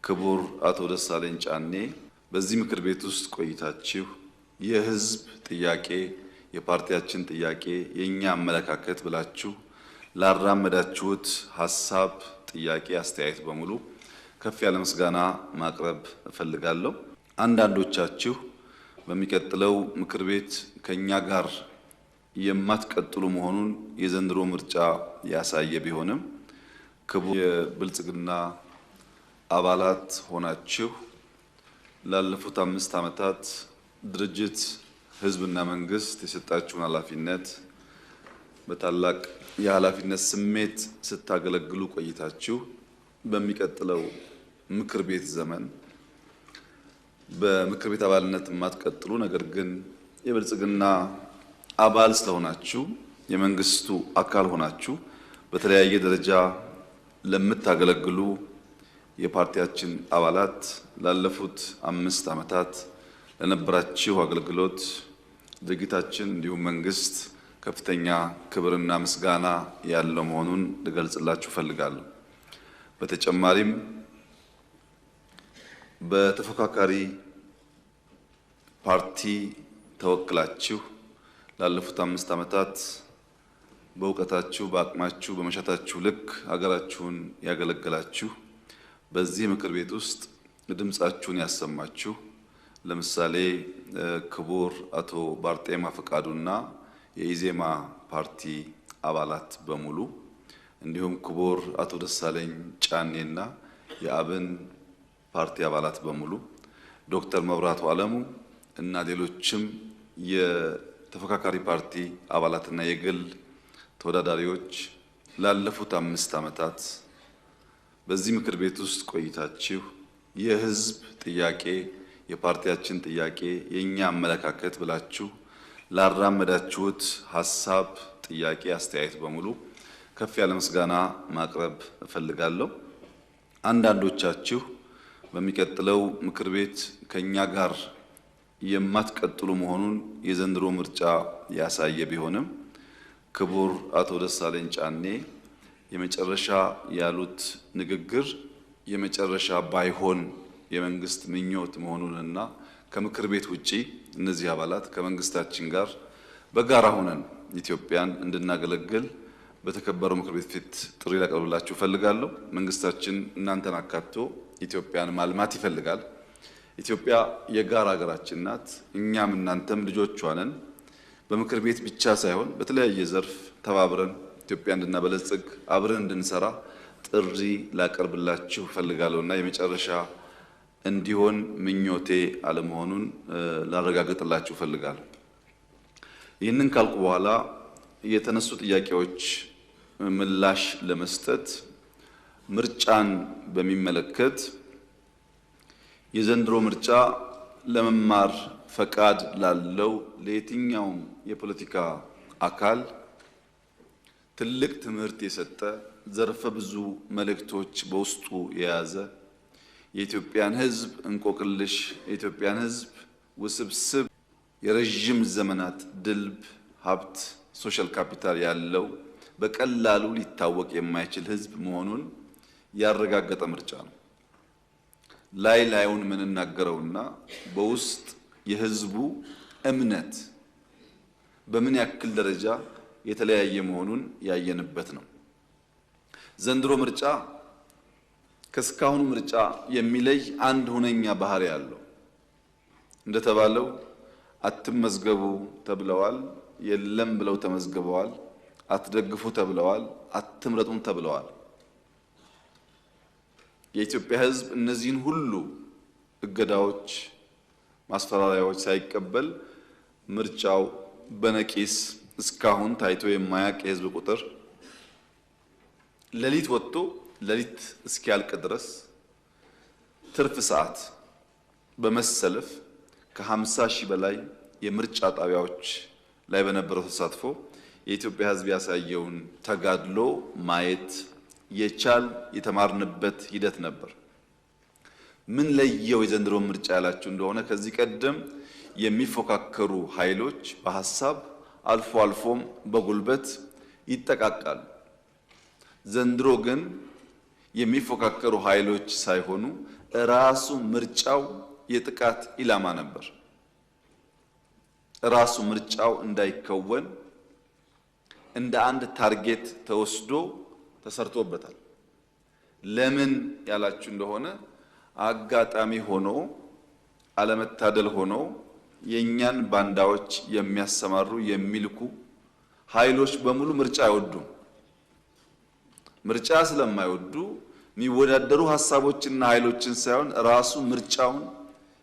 ክቡር አቶ ደሳለኝ ጫኔ በዚህ ምክር ቤት ውስጥ ቆይታችሁ የህዝብ ጥያቄ፣ የፓርቲያችን ጥያቄ፣ የኛ አመለካከት ብላችሁ ላራመዳችሁት ሐሳብ፣ ጥያቄ፣ አስተያየት በሙሉ ከፍ ያለ ምስጋና ማቅረብ እፈልጋለሁ። አንዳንዶቻችሁ በሚቀጥለው ምክር ቤት ከኛ ጋር የማትቀጥሉ መሆኑን የዘንድሮ ምርጫ ያሳየ ቢሆንም ክቡር የብልጽግና አባላት ሆናችሁ ላለፉት 5 ዓመታት ድርጅት ህዝብና መንግስት የሰጣችሁን ኃላፊነት በታላቅ የኃላፊነት ስሜት ስታገለግሉ ቆይታችሁ በሚቀጥለው ምክር ቤት ዘመን በምክር ቤት አባልነት የማትቀጥሉ ነገር ግን የብልጽግና አባል ስለሆናችሁ የመንግስቱ አካል ሆናችሁ በተለያየ ደረጃ ለምታገለግሉ የፓርቲያችን አባላት ላለፉት 5 ዓመታት ለነበራችሁ አገልግሎት ድርጅታችን እንዲሁም መንግስት ከፍተኛ ክብርና ምስጋና ያለው መሆኑን ልገልጽላችሁ ፈልጋለሁ። በተጨማሪም በተፎካካሪ ፓርቲ ተወክላችሁ ላለፉት 5 ዓመታት በእውቀታችሁ፣ በአቅማችሁ፣ በመሻታችሁ ልክ ሀገራችሁን ያገለገላችሁ በዚህ ምክር ቤት ውስጥ ድምጻችሁን ያሰማችሁ ለምሳሌ ክቡር አቶ ባርጤማ ፈቃዱና የኢዜማ ፓርቲ አባላት በሙሉ እንዲሁም ክቡር አቶ ደሳለኝ ጫኔና የአብን ፓርቲ አባላት በሙሉ ዶክተር መብራቱ አለሙ እና ሌሎችም የተፎካካሪ ፓርቲ አባላትና የግል ተወዳዳሪዎች ላለፉት 5 ዓመታት በዚህ ምክር ቤት ውስጥ ቆይታችሁ የህዝብ ጥያቄ፣ የፓርቲያችን ጥያቄ፣ የኛ አመለካከት ብላችሁ ላራመዳችሁት ሐሳብ፣ ጥያቄ፣ አስተያየት በሙሉ ከፍ ያለ ምስጋና ማቅረብ እፈልጋለሁ። አንዳንዶቻችሁ በሚቀጥለው ምክር ቤት ከኛ ጋር የማትቀጥሉ መሆኑን የዘንድሮ ምርጫ ያሳየ ቢሆንም ክቡር አቶ ደሳለኝ ጫኔ የመጨረሻ ያሉት ንግግር የመጨረሻ ባይሆን የመንግስት ምኞት መሆኑንና ከምክር ቤት ውጪ እነዚህ አባላት ከመንግስታችን ጋር በጋራ ሆነን ኢትዮጵያን እንድናገለግል በተከበረው ምክር ቤት ፊት ጥሪ ላቀርብላችሁ ፈልጋለሁ። መንግስታችን እናንተን አካቶ ኢትዮጵያን ማልማት ይፈልጋል። ኢትዮጵያ የጋራ ሀገራችን ናት። እኛም እናንተም ልጆቿ ነን። በምክር ቤት ብቻ ሳይሆን በተለያየ ዘርፍ ተባብረን ኢትዮጵያ እንድናበለጽግ አብረን እንድንሰራ ጥሪ ላቀርብላችሁ ፈልጋለሁና የመጨረሻ እንዲሆን ምኞቴ አለመሆኑን ላረጋግጥላችሁ ፈልጋለሁ። ይህንን ካልኩ በኋላ የተነሱ ጥያቄዎች ምላሽ ለመስጠት ምርጫን በሚመለከት የዘንድሮ ምርጫ ለመማር ፈቃድ ላለው ለየትኛውም የፖለቲካ አካል ትልቅ ትምህርት የሰጠ ዘርፈ ብዙ መልእክቶች በውስጡ የያዘ የኢትዮጵያን ሕዝብ እንቆቅልሽ፣ የኢትዮጵያን ሕዝብ ውስብስብ የረጅም ዘመናት ድልብ ሀብት ሶሻል ካፒታል ያለው በቀላሉ ሊታወቅ የማይችል ሕዝብ መሆኑን ያረጋገጠ ምርጫ ነው። ላይ ላዩን የምንናገረውና በውስጥ የሕዝቡ እምነት በምን ያክል ደረጃ የተለያየ መሆኑን ያየንበት ነው። ዘንድሮ ምርጫ ከስካሁኑ ምርጫ የሚለይ አንድ ሁነኛ ባህሪ ያለው እንደተባለው አትመዝገቡ ተብለዋል፣ የለም ብለው ተመዝግበዋል። አትደግፉ ተብለዋል፣ አትምረጡም ተብለዋል። የኢትዮጵያ ሕዝብ እነዚህን ሁሉ እገዳዎች፣ ማስፈራሪያዎች ሳይቀበል ምርጫው በነቂስ እስካሁን ታይቶ የማያውቅ የህዝብ ቁጥር ሌሊት ወጥቶ ሌሊት እስኪያልቅ ድረስ ትርፍ ሰዓት በመሰለፍ ከ50 ሺህ በላይ የምርጫ ጣቢያዎች ላይ በነበረው ተሳትፎ የኢትዮጵያ ሕዝብ ያሳየውን ተጋድሎ ማየት የቻል የተማርንበት ሂደት ነበር። ምን ለየው የዘንድሮ ምርጫ ያላችሁ እንደሆነ ከዚህ ቀደም የሚፎካከሩ ኃይሎች በሐሳብ አልፎ አልፎም በጉልበት ይጠቃቃሉ። ዘንድሮ ግን የሚፎካከሩ ኃይሎች ሳይሆኑ ራሱ ምርጫው የጥቃት ኢላማ ነበር። ራሱ ምርጫው እንዳይከወን እንደ አንድ ታርጌት ተወስዶ ተሰርቶበታል። ለምን ያላችሁ እንደሆነ አጋጣሚ ሆኖ አለመታደል ሆኖ የኛን ባንዳዎች የሚያሰማሩ የሚልኩ ኃይሎች በሙሉ ምርጫ አይወዱም። ምርጫ ስለማይወዱ የሚወዳደሩ ሐሳቦችና ኃይሎችን ሳይሆን ራሱ ምርጫውን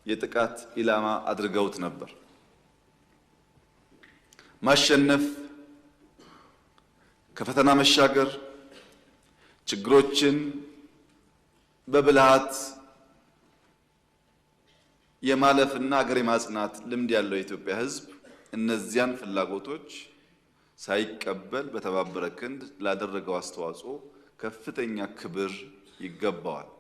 የጥቃት ኢላማ አድርገውት ነበር። ማሸነፍ፣ ከፈተና መሻገር፣ ችግሮችን በብልሃት የማለፍና ሀገር የማጽናት ልምድ ያለው የኢትዮጵያ ሕዝብ እነዚያን ፍላጎቶች ሳይቀበል በተባበረ ክንድ ላደረገው አስተዋጽኦ ከፍተኛ ክብር ይገባዋል።